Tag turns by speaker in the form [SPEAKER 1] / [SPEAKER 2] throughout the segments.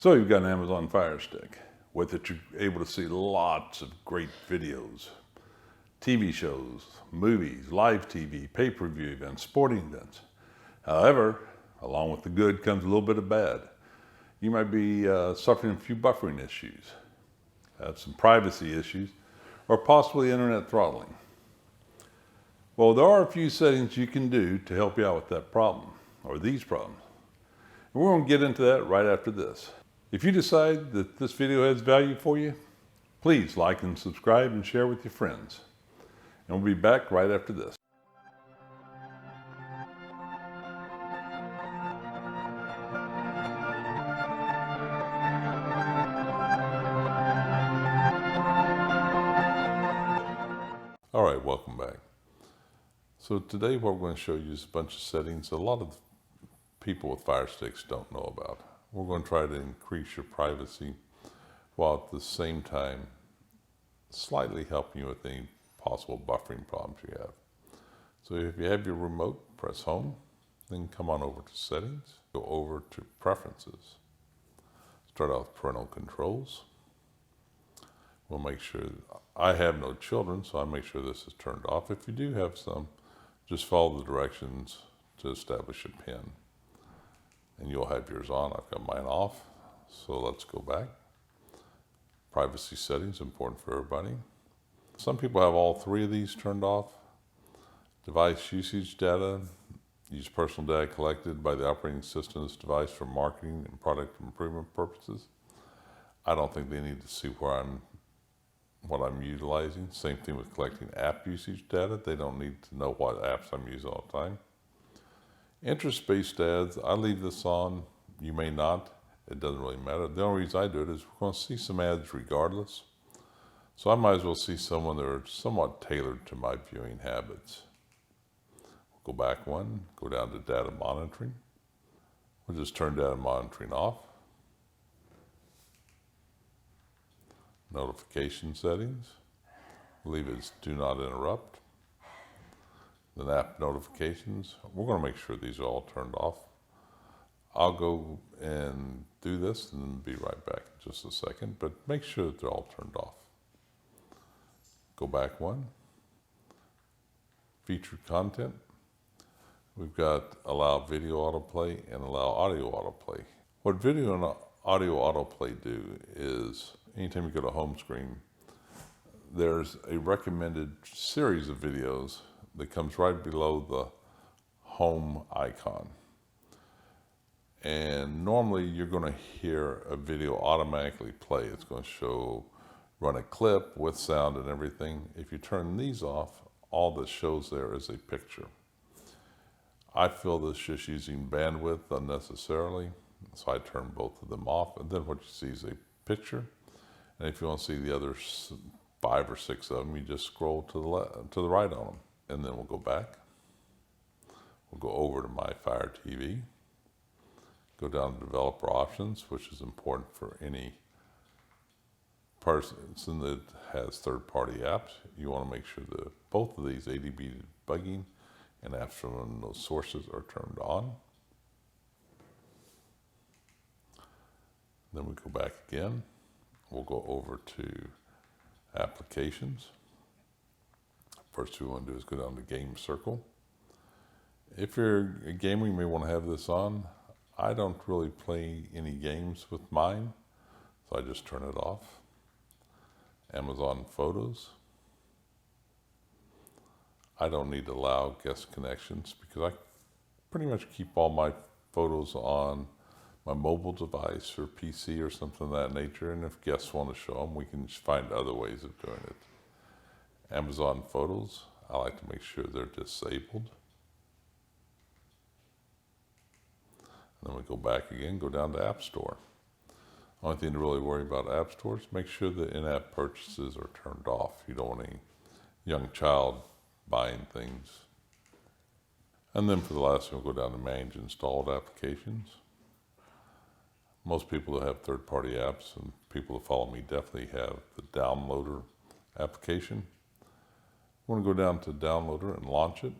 [SPEAKER 1] So you've got an Amazon Fire Stick. With it, you're able to see lots of great videos, TV shows, movies, live TV, pay-per-view events, sporting events. However, along with the good comes a little bit of bad. You might be suffering a few buffering issues, have some privacy issues, or possibly internet throttling. Well, there are a few settings you can do to help you out with that problem, or these problems. And we're going to get into that right after this. If you decide that this video has value for you, please like and subscribe and share with your friends. And we'll be back right after this. All right, welcome back. So today what we're going to show you is a bunch of settings a lot of people with Fire Sticks don't know about. We're going to try to increase your privacy while at the same time slightly helping you with any possible buffering problems you have. So if you have your remote, press home, then come on over to settings, go over to preferences. Start out with parental controls. We'll make sure, I have no children, so I'll make sure this is turned off. If you do have some, just follow the directions to establish a PIN. And you'll have yours on. I've got mine off. So let's go back. Privacy settings, important for everybody. Some people have all three of these turned off. Device usage data. Use personal data collected by the operating system's device for marketing and product improvement purposes. I don't think they need to see what I'm utilizing. Same thing with collecting app usage data. They don't need to know what apps I'm using all the time. Interest-based ads, I leave this on. You may not. It doesn't really matter. The only reason I do it is we're going to see some ads regardless. So I might as well see some that are somewhat tailored to my viewing habits. We'll go back one, go down to data monitoring. We'll just turn data monitoring off. Notification settings. Leave it as do not interrupt. Then app notifications. We're going to make sure these are all turned off. I'll go and do this and be right back in just a second, but make sure that they're all turned off. Go back one. Featured content. We've got allow video autoplay and allow audio autoplay. What video and audio autoplay do is anytime you go to home screen, there's a recommended series of videos that comes right below the home icon. And normally you're going to hear a video automatically play. It's going to run a clip with sound and everything. If you turn these off, all that shows there is a picture. I feel this just using bandwidth unnecessarily, so I turn both of them off. And then what you see is a picture. And if you want to see the other 5 or 6 of them, you just scroll to the right on them. And then we'll go back. We'll go over to My Fire TV. Go down to Developer Options, which is important for any person that has third-party apps. You want to make sure that both of these ADB debugging and apps from those sources are turned on. Then we go back again. We'll go over to Applications. First thing we want to do is go down to Game Circle. If you're a gamer, you may want to have this on. I don't really play any games with mine, so I just turn it off. Amazon Photos. I don't need to allow guest connections because I pretty much keep all my photos on my mobile device or PC or something of that nature, and if guests want to show them, we can find other ways of doing it. Amazon Photos, I like to make sure they're disabled. And then we go back again, go down to App Store. Only thing to really worry about App Stores, make sure the in-app purchases are turned off. You don't want any young child buying things. And then for the last one, we'll go down to Manage Installed Applications. Most people that have third-party apps and people that follow me definitely have the Downloader application. We want to go down to Downloader and launch it.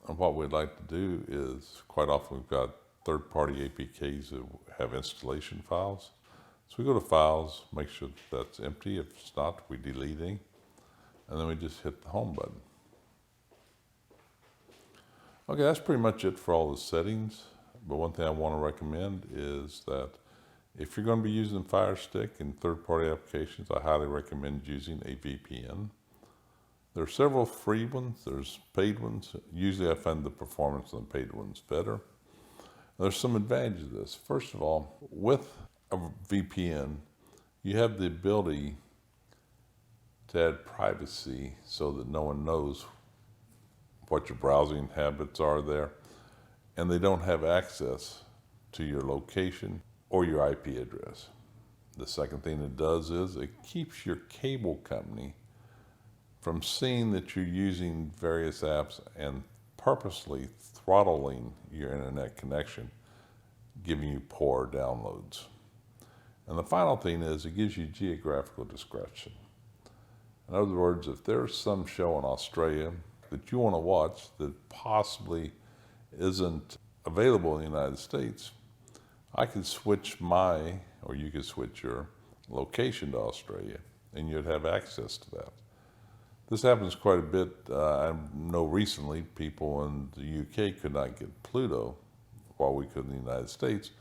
[SPEAKER 1] And what we'd like to do is, quite often we've got third-party APKs that have installation files. So we go to Files, make sure that's empty. If it's not, we delete it, and then we just hit the Home button. Okay, that's pretty much it for all the settings. But one thing I want to recommend is that if you're going to be using Firestick in third-party applications, I highly recommend using a VPN. There are several free ones, there's paid ones. Usually I find the performance on the paid ones better. There's some advantages to this. First of all, with a VPN, you have the ability to add privacy so that no one knows what your browsing habits are there, and they don't have access to your location or your IP address. The second thing it does is it keeps your cable company from seeing that you're using various apps and purposely throttling your internet connection, giving you poor downloads. And the final thing is it gives you geographical discretion. In other words, if there's some show in Australia that you want to watch that possibly isn't available in the United States, I could switch or you could switch your location to Australia, and you'd have access to that. This happens quite a bit. I know recently people in the UK could not get Pluto while we could in the United States.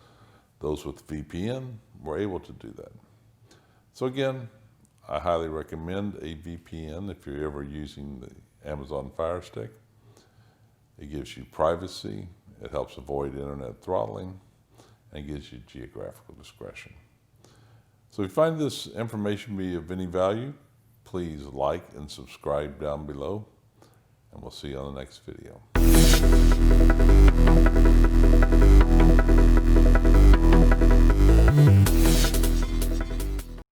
[SPEAKER 1] Those with VPN were able to do that. So again, I highly recommend a VPN if you're ever using the Amazon Firestick. It gives you privacy, it helps avoid internet throttling, and gives you geographical discretion. So if you find this information to be of any value, please like and subscribe down below, and we'll see you on the next video.